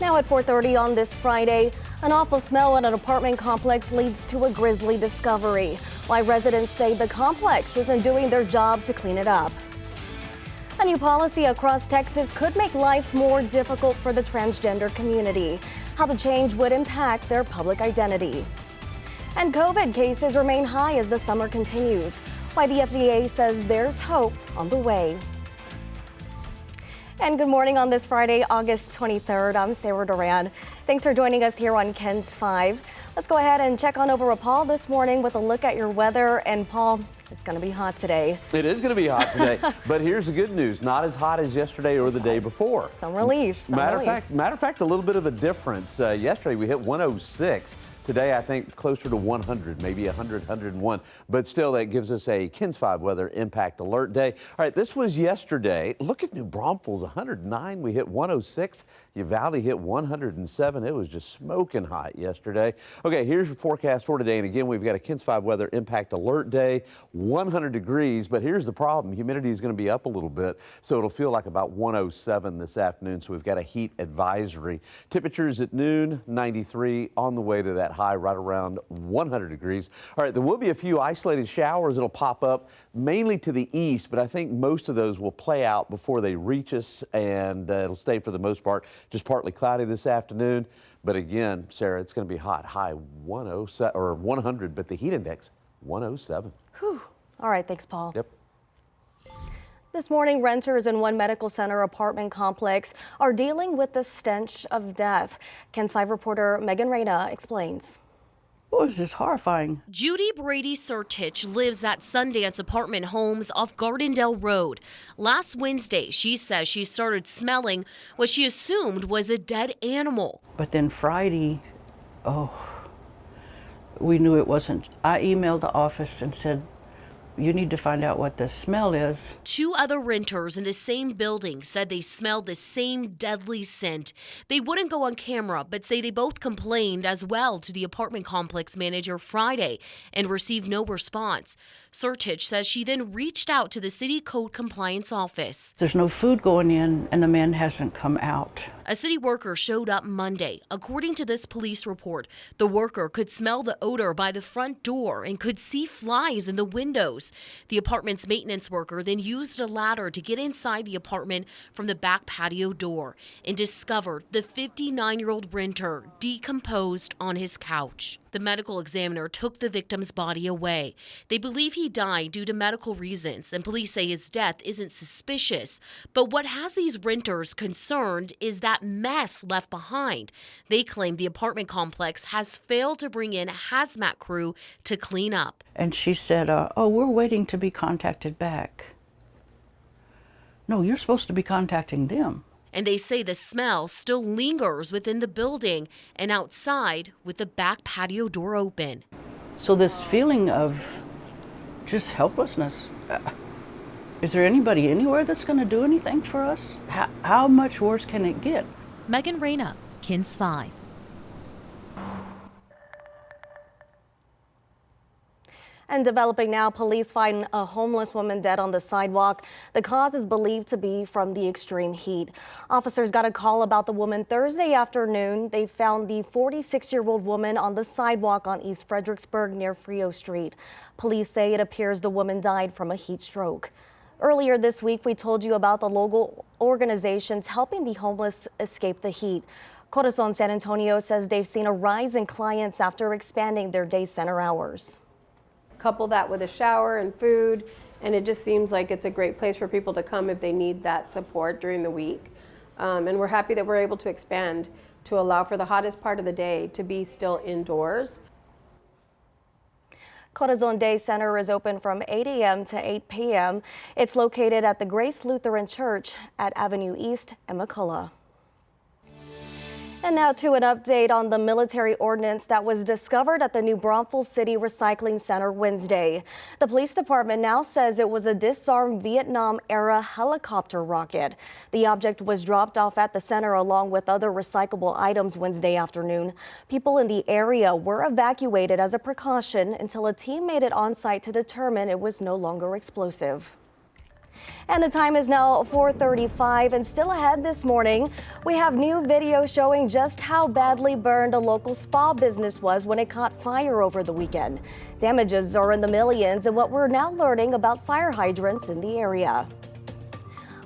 Now at 4:30 on this Friday, an awful smell in an apartment complex leads to a grisly discovery. Why residents say the complex isn't doing their job to clean it up. A new policy across Texas could make life more difficult for the transgender community. How the change would impact their public identity. And COVID cases remain high as the summer continues. Why the FDA says there's hope on the way. And good morning on this Friday, August 23rd. I'm Sarah Duran. Thanks for joining us here on KENS 5. Let's go ahead and check on over with Paul this morning with a look at your weather. And Paul, it's going to be hot today. It is going to be hot today, but here's the good news. Not as hot as yesterday or the day before. Some relief. Matter of fact, a little bit of a difference. Yesterday we hit 106. Today, I think closer to 100, maybe 100, 101. But still, that gives us a KENS 5 weather impact alert day. All right, this was yesterday. Look at New Braunfels, 109. We hit 106. Uvalde hit 107. It was just smoking hot yesterday. Okay, here's your forecast for today. And again, we've got a KENS 5 weather impact alert day, 100 degrees. But here's the problem. Humidity is going to be up a little bit, so it'll feel like about 107 this afternoon. So we've got a heat advisory. Temperatures at noon, 93, on the way to that high right around 100 degrees. All right, there will be a few isolated showers that'll pop up mainly to the east, but I think most of those will play out before they reach us, and it'll stay for the most part just partly cloudy this afternoon. But again, Sarah, it's going to be hot. High 107 or 100, but the heat index 107. Whew. All right, thanks, Paul. Yep. This morning, renters in one medical center apartment complex are dealing with the stench of death. KENS 5 reporter Megan Reyna explains. Oh, it's just horrifying. Judy Brady Sertich lives at Sundance Apartment Homes off Gardendale Road. Last Wednesday, she says she started smelling what she assumed was a dead animal. But then Friday, we knew it wasn't. I emailed the office and said, you need to find out what the smell is. Two other renters in the same building said they smelled the same deadly scent. They wouldn't go on camera, but say they both complained as well to the apartment complex manager Friday and received no response. Sertich says she then reached out to the city code compliance office. There's no food going in and the man hasn't come out. A city worker showed up Monday. According to this police report, the worker could smell the odor by the front door and could see flies in the windows. The apartment's maintenance worker then used a ladder to get inside the apartment from the back patio door and discovered the 59-year-old renter decomposed on his couch. The medical examiner took the victim's body away. They believe he died due to medical reasons, and police say his death isn't suspicious. But what has these renters concerned is that mess left behind. They claim the apartment complex has failed to bring in a hazmat crew to clean up. And she said, we're waiting to be contacted back. No, you're supposed to be contacting them. And they say the smell still lingers within the building and outside with the back patio door open. So this feeling of just helplessness. Is there anybody anywhere that's going to do anything for us? How much worse can it get? Megan Reyna, KENS 5. And developing now, police find a homeless woman dead on the sidewalk. The cause is believed to be from the extreme heat. Officers got a call about the woman Thursday afternoon. They found the 46-year-old woman on the sidewalk on East Fredericksburg near Frio Street. Police say it appears the woman died from a heat stroke. Earlier this week, we told you about the local organizations helping the homeless escape the heat. Corazon San Antonio says they've seen a rise in clients after expanding their day center hours. Couple that with a shower and food, and it just seems like it's a great place for people to come if they need that support during the week. And we're happy that we're able to expand to allow for the hottest part of the day to be still indoors. Corazon Day Center is open from 8 a.m. to 8 p.m. It's located at the Grace Lutheran Church at Avenue East and McCullough. And now to an update on the military ordnance that was discovered at the New Braunfels City Recycling Center Wednesday. The police department now says it was a disarmed Vietnam-era helicopter rocket. The object was dropped off at the center along with other recyclable items Wednesday afternoon. People in the area were evacuated as a precaution until a team made it on site to determine it was no longer explosive. And the time is now 4:35, and still ahead this morning, we have new video showing just how badly burned a local spa business was when it caught fire over the weekend. Damages are in the millions, and what we're now learning about fire hydrants in the area.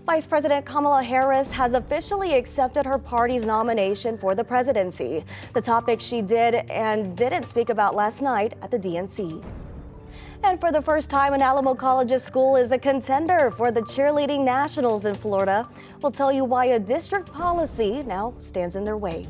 Vice President Kamala Harris has officially accepted her party's nomination for the presidency, the topic she did and didn't speak about last night at the DNC. And for the first time, an Alamo College's school is a contender for the cheerleading nationals in Florida. We'll tell you why a district policy now stands in their way.